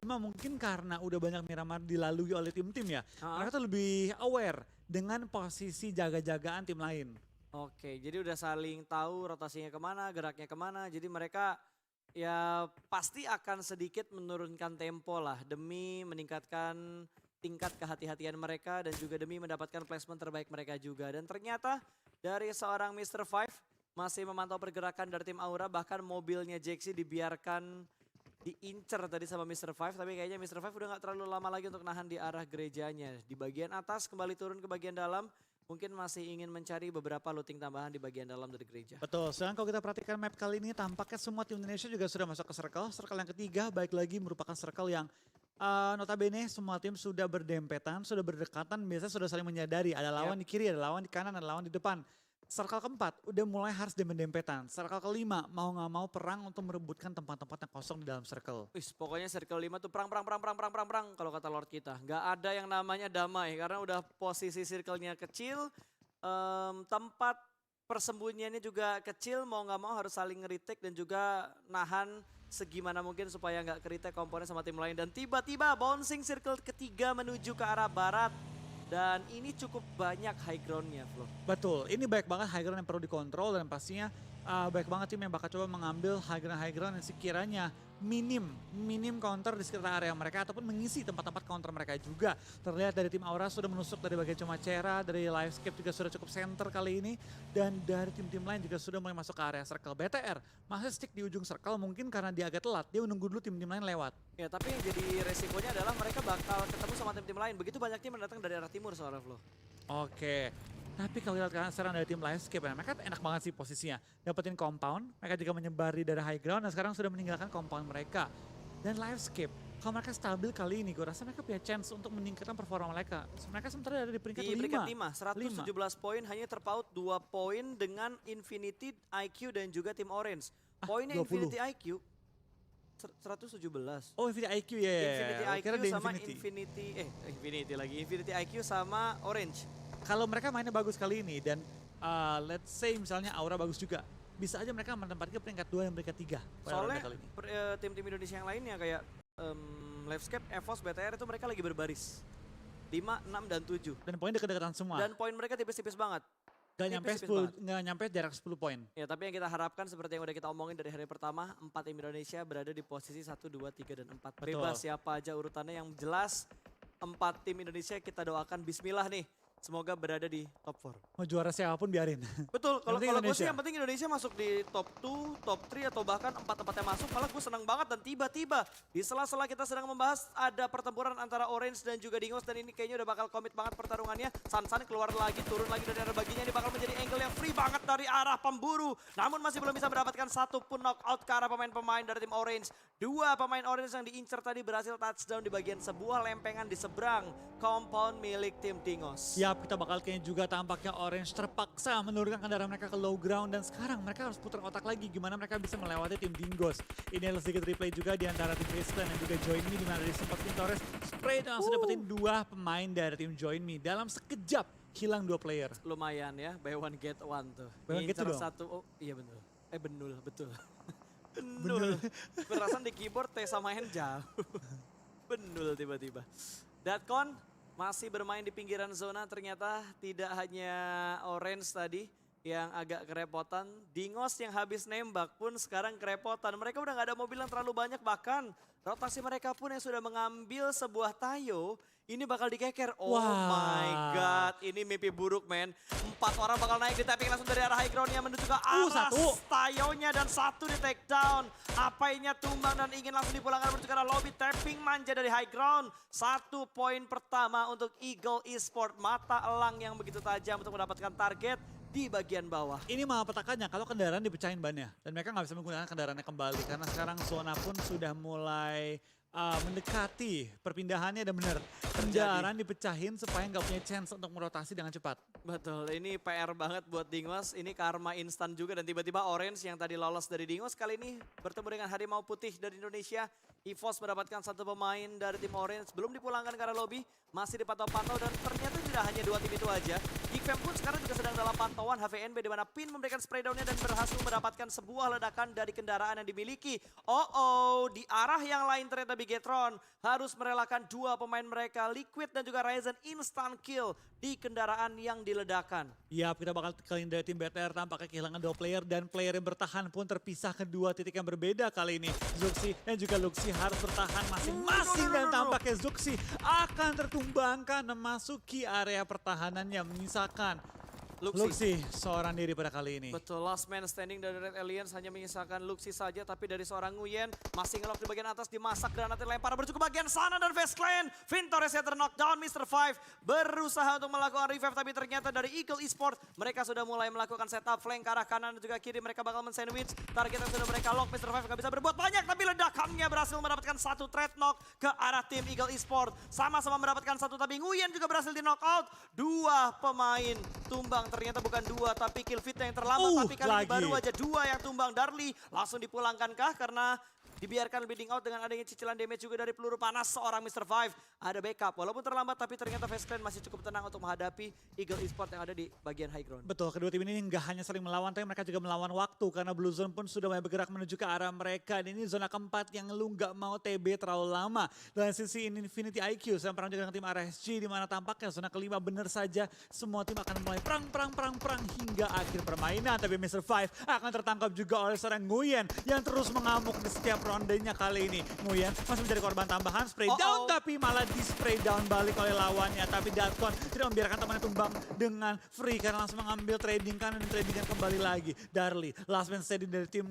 Cuma mungkin karena udah banyak Miramar dilalui oleh tim-tim ya. Ah, Mereka tuh lebih aware dengan posisi jaga-jagaan tim lain. oke, jadi udah saling tahu rotasinya kemana, geraknya kemana. Jadi mereka ya pasti akan sedikit menurunkan tempo lah demi meningkatkan tingkat kehati-hatian mereka dan juga demi mendapatkan placement terbaik mereka juga. Dan ternyata dari seorang Mr. Five masih memantau pergerakan dari tim Aura, bahkan mobilnya Jaxi dibiarkan diincer tadi sama Mr. Five, tapi kayaknya Mr. Five udah gak terlalu lama lagi untuk nahan di arah gerejanya. Di bagian atas kembali turun ke bagian dalam, mungkin masih ingin mencari beberapa looting tambahan di bagian dalam dari gereja. Betul, sedangkan kalau kita perhatikan map kali ini tampaknya semua tim Indonesia juga sudah masuk ke circle. Circle yang ketiga baik lagi merupakan circle yang notabene semua tim sudah berdempetan, sudah berdekatan, biasanya sudah saling menyadari. Ada lawan di kiri, ada lawan di kanan, ada lawan di depan. Circle keempat udah mulai harus dempetan. Circle kelima mau nggak mau perang untuk merebutkan tempat-tempat yang kosong di dalam circle. Wih, pokoknya circle 5 tuh perang kalau kata Lord kita. Nggak ada yang namanya damai karena udah posisi circle-nya kecil, tempat persembunyiannya juga kecil, mau nggak mau harus saling nge-retake dan juga nahan segimana mungkin supaya nggak ke-retake komponen sama tim lain. Dan tiba-tiba bouncing circle ketiga menuju ke arah barat. Dan ini cukup banyak high ground-nya, Flo. Betul, ini banyak banget high ground yang perlu dikontrol dan pastinya banyak banget tim yang bakal coba mengambil high ground yang sekiranya minim counter di sekitar area mereka ataupun mengisi tempat-tempat counter mereka juga. Terlihat dari tim Aura sudah menusuk dari bagian Cumacera, dari Livescape juga sudah cukup center kali ini. Dan dari tim-tim lain juga sudah mulai masuk ke area circle. BTR masih stick di ujung circle mungkin karena dia agak telat, dia menunggu dulu tim-tim lain lewat. Ya, tapi yang jadi resikonya adalah mereka bakal ketemu sama tim-tim lain. Begitu banyak tim yang datang dari arah timur soalnya, Flo. Oke, tapi kalau lihat sekarang dari tim Livescape, mereka enak banget sih posisinya. Dapetin compound, mereka juga menyebar di daerah high ground dan sekarang sudah meninggalkan compound mereka. Dan Livescape, kalau mereka stabil kali ini, gue rasa mereka punya chance untuk meningkatkan performa mereka. Mereka sementara ada di peringkat 5. Di peringkat 5, 117 poin, hanya terpaut 2 poin dengan Infinity, IQ dan juga tim Orange. Poinnya 20. Infinity IQ 117. Oh, Infinity IQ ya. Infinity IQ Kira di sama Infinity. Infinity IQ sama Orange. Kalau mereka mainnya bagus kali ini dan let's say misalnya Aura bagus juga, bisa aja mereka menempati ke peringkat 2 dan peringkat 3 pada Soalnya ronde kali ini. tim-tim Indonesia yang lainnya kayak Livescape, EVOS, BTR itu mereka lagi berbaris 5, 6, dan 7. Dan poin dekat-dekatan semua. Dan poin mereka tipis-tipis banget. Nggak nyampe jarak 10 poin. Ya, tapi yang kita harapkan seperti yang udah kita omongin dari hari pertama, 4 tim Indonesia berada di posisi 1, 2, 3, dan 4. Betul. Bebas siapa aja urutannya, yang jelas 4 tim Indonesia kita doakan bismillah nih. Semoga berada di top 4. Mau juara siapapun biarin. Betul, kalau gue sih Indonesia. yang penting Indonesia masuk di top 2, top 3 atau bahkan 4 yang masuk. Malah gue senang banget dan tiba-tiba di sela-sela kita sedang membahas ada pertempuran antara Orange dan juga Dingos. Dan ini kayaknya udah bakal komit banget pertarungannya. Sansan keluar lagi, turun lagi dari arah baginya. Ini bakal menjadi angle yang free banget dari arah pemburu. Namun masih belum bisa mendapatkan satu pun knockout ke arah pemain-pemain dari tim Orange. 2 pemain Orange yang diincar tadi berhasil touchdown di bagian sebuah lempengan di seberang compound milik tim Dingos. Yap, kita bakal kayaknya juga tampaknya Orange terpaksa menurunkan kendaraan mereka ke low ground dan sekarang mereka harus putar otak lagi gimana mereka bisa melewati tim Dingos. Ini adalah sedikit replay juga di antara tim Wasteland dan juga Join Me di mana sempat tim Torres spray dan langsung dapetin 2 pemain dari tim Join Me dalam sekejap hilang 2 player. Lumayan ya, buy one get one tuh. Buy one get two dong? Satu, oh iya betul. Betul. Benul. Perasaan di keyboard T sama N jauh. Benul tiba-tiba. Datcon masih bermain di pinggiran zona, ternyata tidak hanya Orange tadi yang agak kerepotan. Dingos yang habis nembak pun sekarang kerepotan. Mereka udah gak ada mobil yang terlalu banyak, bahkan rotasi mereka pun yang sudah mengambil sebuah Tayo. Ini bakal dikeker. Oh my god, ini mimpi buruk men. 4 orang bakal naik di tapping langsung dari arah high ground-nya menuju ke arah Tayo-nya dan 1 di take down. Apainya tumbang dan ingin langsung dipulangkan menuju ke arah lobby. Tapping manja dari high ground. 1 poin pertama untuk Eagle Esport. Mata elang yang begitu tajam untuk mendapatkan target di bagian bawah. Ini malah petakannya kalau kendaraan dipecahin bannya dan mereka nggak bisa menggunakan kendaraannya kembali karena sekarang zona pun sudah mulai mendekati perpindahannya dan benar kendaraan dipecahin supaya nggak punya chance untuk merotasi dengan cepat. Betul, ini PR banget buat Dingos, ini karma instan juga dan tiba-tiba Orange yang tadi lolos dari Dingos kali ini bertemu dengan Harimau Putih dari Indonesia EVOS mendapatkan satu pemain dari tim Orange. Belum dipulangkan ke arah lobby. Masih dipantau-pantau dan ternyata tidak hanya 2 tim itu aja. Geekfam pun sekarang juga sedang dalam pantauan HVNB di mana Pin memberikan spray down-nya dan berhasil mendapatkan sebuah ledakan dari kendaraan yang dimiliki. Di arah yang lain ternyata Bigetron harus merelakan 2 pemain mereka, Liquid dan juga Ryzen, instant kill di kendaraan yang diledakkan. Yap, kita bakal kalian dari tim BTR tampaknya kehilangan 2 player dan player yang bertahan pun terpisah ke 2 titik yang berbeda kali ini. Zuxi dan juga Luxi harus bertahan masing-masing dan tampaknya Zuxi akan tertumbangkan memasuki area pertahanannya menyisakan Luxi seorang diri pada kali ini. Betul, last man standing dari Red Aliens hanya menyisakan Luxi saja, tapi dari seorang Nguyen masih ngelok di bagian atas, dimasak granat dilempar menuju ke bagian sana dan Fast Clan. Vintores yang terknockdown, Mr. Five berusaha untuk melakukan revive, tapi ternyata dari Eagle Esport mereka sudah mulai melakukan setup flank ke arah kanan dan juga kiri. Mereka bakal men-sandwich, target yang sudah mereka lock. Mr. Five gak bisa berbuat banyak, tapi ledakannya berhasil mendapatkan satu trade knock ke arah tim Eagle Esport. Sama-sama mendapatkan satu, tapi Nguyen juga berhasil di knock out. 2 pemain tumbang. Ternyata bukan 2 tapi kill fit yang terlambat, tapi kali ini baru aja 2 yang tumbang. Darli langsung dipulangkankah karena dibiarkan bleeding out dengan adanya cicilan damage juga dari peluru panas seorang Mr. Five. Ada backup walaupun terlambat, tapi ternyata Fast Clan masih cukup tenang untuk menghadapi Eagle Esport yang ada di bagian high ground. Betul, kedua tim ini nggak hanya saling melawan, tapi mereka juga melawan waktu karena Blue Zone pun sudah mulai bergerak menuju ke arah mereka. Dan ini zona keempat yang lu nggak mau TB terlalu lama. Dan sisi Infinity IQ sedang perang juga dengan tim RSG, di mana tampaknya zona kelima benar saja semua tim akan mulai perang hingga akhir permainan. Tapi Mr. Five akan tertangkap juga oleh seorang Nguyen yang terus mengamuk di setiap rondenya kali ini. Nguyen masih menjadi korban tambahan, spray down tapi malah di spray down balik oleh lawannya. Tapi Datcon tidak membiarkan temannya tumbang dengan free karena langsung mengambil trading kanan dan trading kan kembali lagi. Darli, last man standing dari tim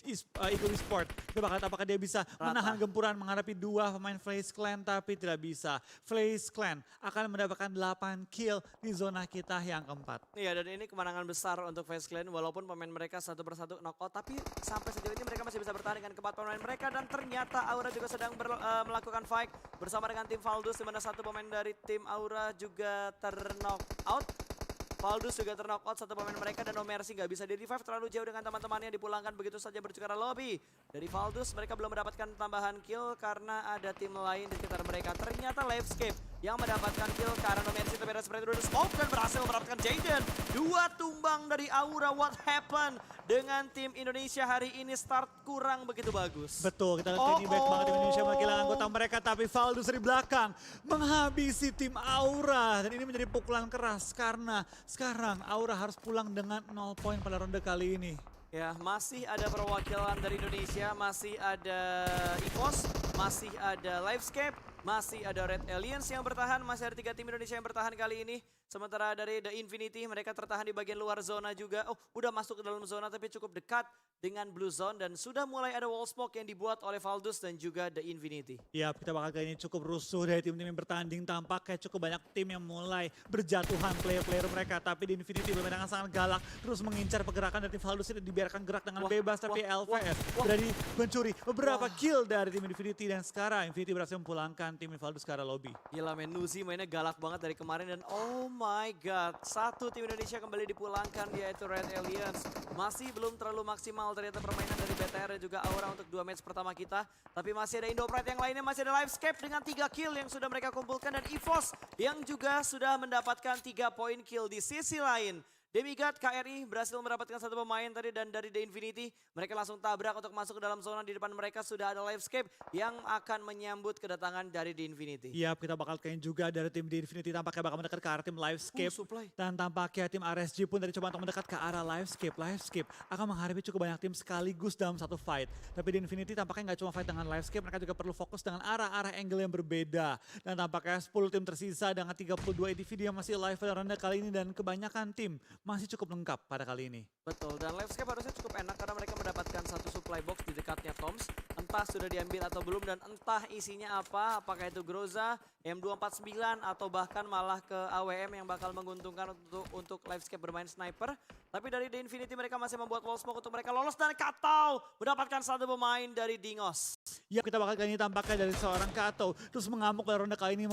Eagle Esport. Kita bakal lihat apakah dia bisa menahan gempuran menghadapi 2 pemain FaZe Clan, tapi tidak bisa. FaZe Clan akan mendapatkan 8 kill di zona kita yang keempat. Iya, dan ini kemenangan besar untuk FaZe Clan walaupun pemain mereka satu persatu knockout, tapi sampai sejauh ini mereka masih bisa bertahan dengan keempat pemain mereka. Dan ternyata Aura juga sedang melakukan fight bersama dengan tim Valdus, di mana satu pemain dari tim Aura juga terknockout. Valdus juga terknockout satu pemain mereka dan No Mercy nggak bisa di-revive terlalu jauh dengan teman-temannya, dipulangkan begitu saja menuju ke arah lobby. Dari Valdus mereka belum mendapatkan tambahan kill karena ada tim lain di sekitar mereka. Ternyata Livescape yang mendapatkan kill karena No Mercy tapi ada spread dulu smoke dan berhasil mendapatkan Jaden. 2 tumbang dari Aura. What happened dengan tim Indonesia hari ini? Start kurang begitu bagus. Betul, kita lihat ini baik banget tim Indonesia kehilangan anggota mereka, tapi Valdus dari belakang menghabisi tim Aura. Dan ini menjadi pukulan keras karena sekarang Aura harus pulang dengan 0 poin pada ronde kali ini. Ya, masih ada perwakilan dari Indonesia, masih ada EVOS, masih ada Livescape, masih ada Red Aliens yang bertahan, masih ada 3 tim Indonesia yang bertahan kali ini. Sementara dari The Infinity mereka tertahan di bagian luar zona juga. Udah masuk ke dalam zona tapi cukup dekat dengan Blue Zone dan sudah mulai ada wall smoke yang dibuat oleh Valdus dan juga The Infinity. Ya, kita bakal kali ini cukup rusuh dari tim-tim yang bertanding. Tampaknya cukup banyak tim yang mulai berjatuhan player-player mereka. Tapi The Infinity bermain dengan sangat galak, terus mengincar pergerakan dari tim Valdus ini, dibiarkan gerak dengan bebas. Tapi LVS berani mencuri beberapa kill dari tim Infinity dan sekarang Infinity berhasil memulangkan tim Valdus ke arah lobby. Gila men, Nuzi mainnya galak banget dari kemarin dan oh my god, satu tim Indonesia kembali dipulangkan yaitu Red Aliens. Masih belum terlalu maksimal ternyata permainan dari BTR dan juga Aura untuk 2 match pertama kita. Tapi masih ada Indopride yang lainnya, masih ada Livescape dengan 3 kill yang sudah mereka kumpulkan. Dan EVOS yang juga sudah mendapatkan 3 poin kill di sisi lain. Demigod KRI berhasil mendapatkan 1 pemain tadi dan dari The Infinity mereka langsung tabrak untuk masuk ke dalam zona. Di depan mereka sudah ada Livescape yang akan menyambut kedatangan dari The Infinity. Iya, kita bakal kain juga dari tim The Infinity tampaknya bakal mendekat ke arah tim Livescape. Supply. Dan tampaknya tim RSG pun tadi coba untuk mendekat ke arah Livescape. Livescape akan menghadapi cukup banyak tim sekaligus dalam satu fight. Tapi The Infinity tampaknya nggak cuma fight dengan Livescape, mereka juga perlu fokus dengan arah-arah angle yang berbeda. Dan tampaknya 10 tim tersisa dengan 32 individu yang masih live pada ronde kali ini dan kebanyakan tim masih cukup lengkap pada kali ini. Betul, dan Livescape harusnya cukup enak karena mereka mendapatkan 1 supply box di dekatnya Toms. Entah sudah diambil atau belum dan entah isinya apa, apakah itu Groza, M249 atau bahkan malah ke AWM yang bakal menguntungkan untuk Livescape bermain sniper. Tapi dari The Infinity mereka masih membuat wall smoke untuk mereka lolos dan Katau mendapatkan 1 pemain dari Dingos. Ya, kita bakal kali ini tampaknya dari seorang Kato terus mengamuk pada ronde kali ini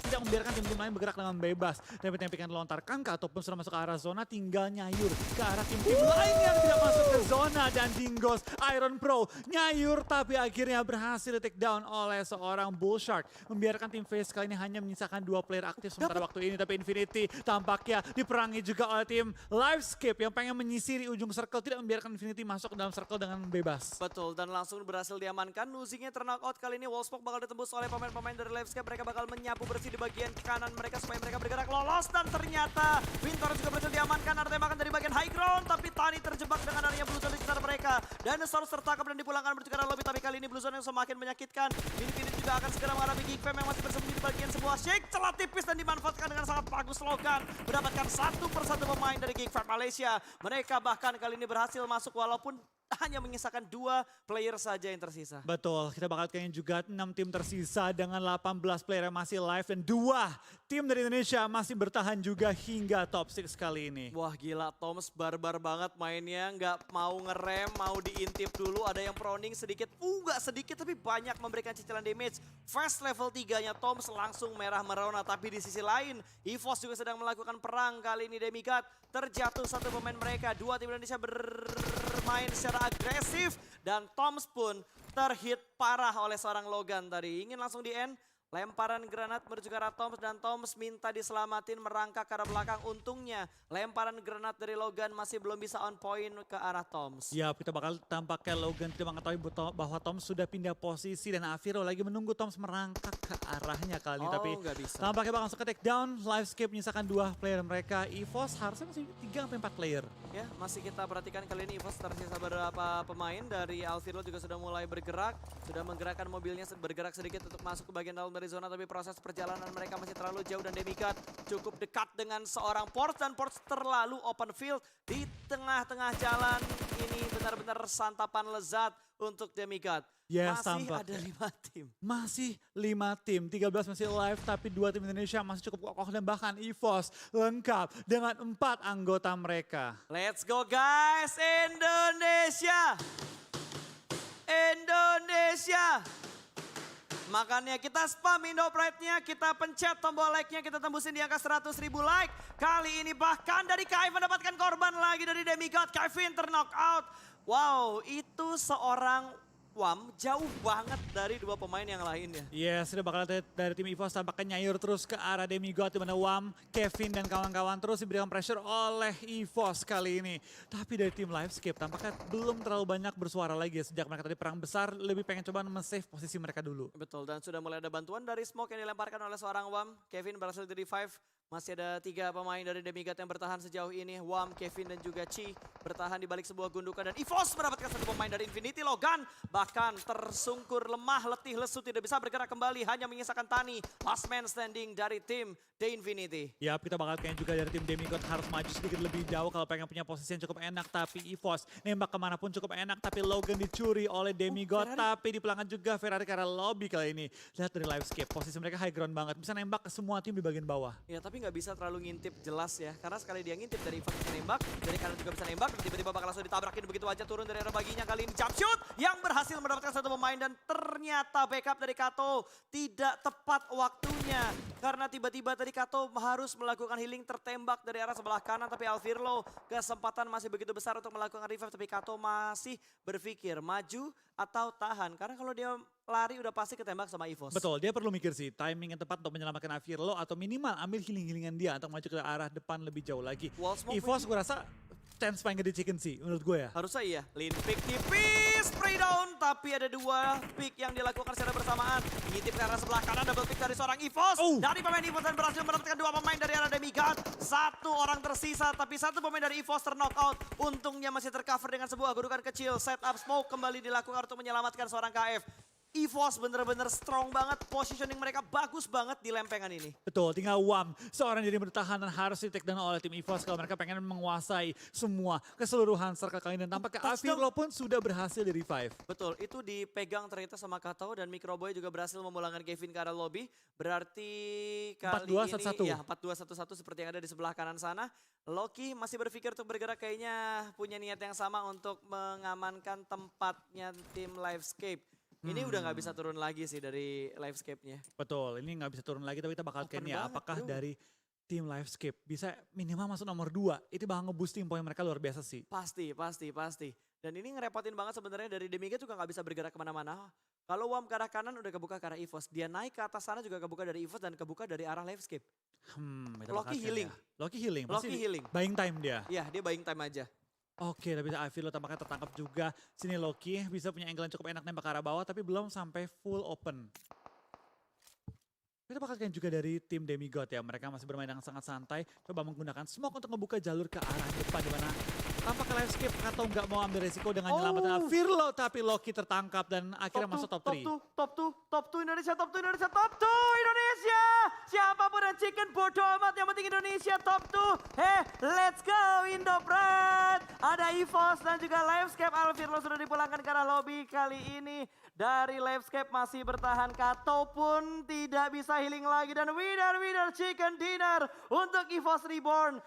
tidak membiarkan tim-tim lain bergerak dengan bebas. Dan tempikan dilontarkan Kato pun sudah masuk ke arah zona, tinggal nyayur ke arah tim-tim lain yang tidak masuk ke zona. Dan Dingos, Iron Iron Pro nyayur tapi akhirnya berhasil di take down oleh seorang Bullshark. Membiarkan tim FaZe kali ini hanya menyisakan 2 player aktif sementara waktu ini, tapi Infinity tampaknya diperangi juga oleh tim Livescape yang pengen menyisiri ujung circle, tidak membiarkan Infinity masuk ke dalam circle dengan bebas. Betul, dan langsung berhasil diamankan. Nuzinya terknock out kali ini. Wallsmoke bakal ditembus oleh pemain-pemain dari Livescape. Mereka bakal menyapu bersih di bagian kanan mereka supaya mereka bergerak lolos. Dan ternyata Vintor juga berhasil diamankan. Ada tembakan dari bagian high ground, tapi Tani terjebak dengan adanya Blue Zone di sekitar mereka. Dinosaurus tertangkap dan dipulangkan menuju ke arah lobby, tapi kali ini Blue Zone yang semakin menyakitkan. Infinity juga akan segera menghadapi Geek Fam yang masih bersembunyi di bagian sebuah shake. Celah tipis dan dimanfaatkan dengan sangat bagus Logan. Mendapatkan satu persatu pemain dari Geek Fam Malaysia. Mereka bahkan kali ini berhasil masuk walaupun hanya menyisakan 2 player saja yang tersisa. Betul, kita bakal kayaknya juga 6 tim tersisa dengan 18 player yang masih live dan 2 tim dari Indonesia masih bertahan juga hingga top 6 kali ini. Wah gila, Toms barbar banget mainnya, nggak mau ngerem, mau diintip dulu, ada yang proning sedikit, nggak sedikit tapi banyak memberikan cicilan damage. First level 3-nya Toms langsung merah merona, tapi di sisi lain EVOS juga sedang melakukan perang kali ini. Demigod terjatuh satu pemain mereka, 2 tim Indonesia bermain secara agresif dan Toms pun terhit parah oleh seorang Logan tadi. Ingin langsung di end. Lemparan granat menuju ke arah Toms dan Toms minta diselamatin merangkak ke arah belakang. Untungnya lemparan granat dari Logan masih belum bisa on point ke arah Toms. Ya, kita bakal tampaknya Logan tidak mengetahui bahwa Toms sudah pindah posisi dan Aviro lagi menunggu Toms merangkak ke arahnya kali ini. Tapi nggak bisa. tampaknya bakal langsung ke take down. Livescape menyisakan 2 player mereka. EVOS harusnya masih 3-4 player. Ya, masih kita perhatikan kali ini EVOS tersisa beberapa pemain. Dari Alviro juga sudah mulai bergerak. Sudah menggerakkan mobilnya bergerak sedikit untuk masuk ke bagian dalam dari zona, tapi proses perjalanan mereka masih terlalu jauh dan Demigod cukup dekat dengan seorang Ports dan Ports terlalu open field di tengah-tengah jalan. Ini benar-benar santapan lezat untuk Demigod. Yes, masih tampaknya. ada 5 tim. Masih 5 tim, 13 masih live tapi 2 tim Indonesia masih cukup kokoh dan bahkan EVOS lengkap dengan 4 anggota mereka. Let's go guys, Indonesia! Indonesia! Makanya kita spam Indo Pride-nya, kita pencet tombol like-nya, kita tembusin di angka 100.000 like. Kali ini bahkan dari Kevin mendapatkan korban lagi dari Demigod. Kevin terknock out. Wow, itu seorang WAM jauh banget dari 2 pemain yang lainnya. Yes, sudah bakal dari tim EVOS tampaknya nyayur terus ke arah Demigod di mana WAM, Kevin dan kawan-kawan terus diberikan pressure oleh EVOS kali ini. Tapi dari tim Livescape tampaknya belum terlalu banyak bersuara lagi sejak mereka tadi perang besar, lebih pengen coba men-save posisi mereka dulu. Betul, dan sudah mulai ada bantuan dari smoke yang dilemparkan oleh seorang WAM. Kevin berhasil di revive. Masih ada 3 pemain dari Demigod yang bertahan sejauh ini. WAM, Kevin dan juga Chi bertahan di balik sebuah gundukan. Dan EVOS mendapatkan 1 pemain dari Infinity. Logan bahkan tersungkur lemah, letih, lesu, tidak bisa bergerak kembali. Hanya menyisakan Tani, last man standing dari tim The Infinity. Ya, kita bakal kayaknya juga dari tim Demigod harus maju sedikit lebih jauh kalau pengen punya posisi yang cukup enak. Tapi EVOS nembak kemanapun cukup enak. Tapi Logan dicuri oleh Demigod. Tapi di pelanggan juga Ferrari karena lobby kali ini. Lihat dari Livescape, posisi mereka high ground banget. Bisa nembak ke semua tim di bagian bawah. Ya, tapi nggak bisa terlalu ngintip jelas ya. Karena sekali dia ngintip dari Ivan bisa nembak, dari kanan juga bisa nembak. Dan tiba-tiba bakal langsung ditabrakin begitu aja turun dari arah baginya. Kali ini jump shoot yang berhasil mendapatkan 1 pemain. Dan ternyata backup dari Kato tidak tepat waktunya. Karena tiba-tiba tadi Kato harus melakukan healing tertembak dari arah sebelah kanan. Tapi Alvirlo kesempatan masih begitu besar untuk melakukan revive. Tapi Kato masih berpikir maju atau tahan. Karena kalau dia lari udah pasti ketembak sama EVOS. Betul, dia perlu mikir sih timing yang tepat untuk menyelamatkan Avirlo atau minimal ambil healing-healingan dia untuk maju ke arah depan lebih jauh lagi. Wall smoke EVOS gue rasa chance paling gede chicken sih menurut gue ya. Harusnya iya. Lean pick tipis, spray down. Tapi ada 2 pick yang dilakukan secara bersamaan. Ngintip ke arah sebelah kanan, double pick dari seorang EVOS. Dari pemain EVOS dan berhasil mendapatkan 2 pemain dari arah Demigod. 1 orang tersisa, tapi 1 pemain dari EVOS terknock out. Untungnya masih tercover dengan sebuah gundukan kecil. Setup smoke kembali dilakukan untuk menyelamatkan seorang KF. EVOS bener-bener strong banget, positioning mereka bagus banget di lempengan ini. Betul, tinggal WAM. Seorang jadi bertahan dan harus di take down oleh tim EVOS kalau mereka pengen menguasai semua keseluruhan circle kali ini. Dan tampaknya Avirlo pun sudah berhasil di revive. Betul, itu dipegang ternyata sama Kato dan Microboy juga berhasil memulangkan Kevin ke arah lobby. Berarti kali 4-2-1-1. ini ya 4-2-1-1 seperti yang ada di sebelah kanan sana. Loki masih berpikir untuk bergerak, kayaknya punya niat yang sama untuk mengamankan tempatnya tim Livescape. Ini udah nggak bisa turun lagi sih dari Livescape-nya. Betul, ini nggak bisa turun lagi tapi kita bakal Open kayaknya banget, apakah bro. dari tim Livescape bisa minimal masuk nomor 2. Itu bakal nge-boosting poin mereka luar biasa sih. Pasti. Dan ini ngerepotin banget sebenarnya dari Demiga juga nggak bisa bergerak kemana-mana. Kalau Wam ke arah kanan udah kebuka ke arah EVOS. Dia naik ke atas sana juga kebuka dari EVOS dan kebuka dari arah Livescape. Itu Loki bakal healing. ya. Loki healing. Loki healing. Buying time dia. Iya dia buying time aja. Oke, tapi Avilo tampaknya tertangkap juga. Sini Loki bisa punya angle yang cukup enak nembak ke arah bawah, tapi belum sampai full open. Kita bakal lihat juga dari tim Demigod ya, mereka masih bermain dengan sangat santai. Coba menggunakan smoke untuk membuka jalur ke arah depan, di mana tanpa ke landscape atau nggak mau ambil resiko dengan nyelamatin Avilo, tapi Loki tertangkap dan akhirnya masuk top 3. Top 2 Indonesia, top 2 Indonesia, top 2 Indonesia. Siapapun yang chicken bodo amat, yang penting Indonesia top 2. Let's go Indoprat. Ada EVOS dan juga Livescape. Alvirlo sudah dipulangkan ke arah lobby kali ini. Dari Livescape masih bertahan, Kato pun tidak bisa healing lagi. Dan winner chicken dinner untuk EVOS Reborn.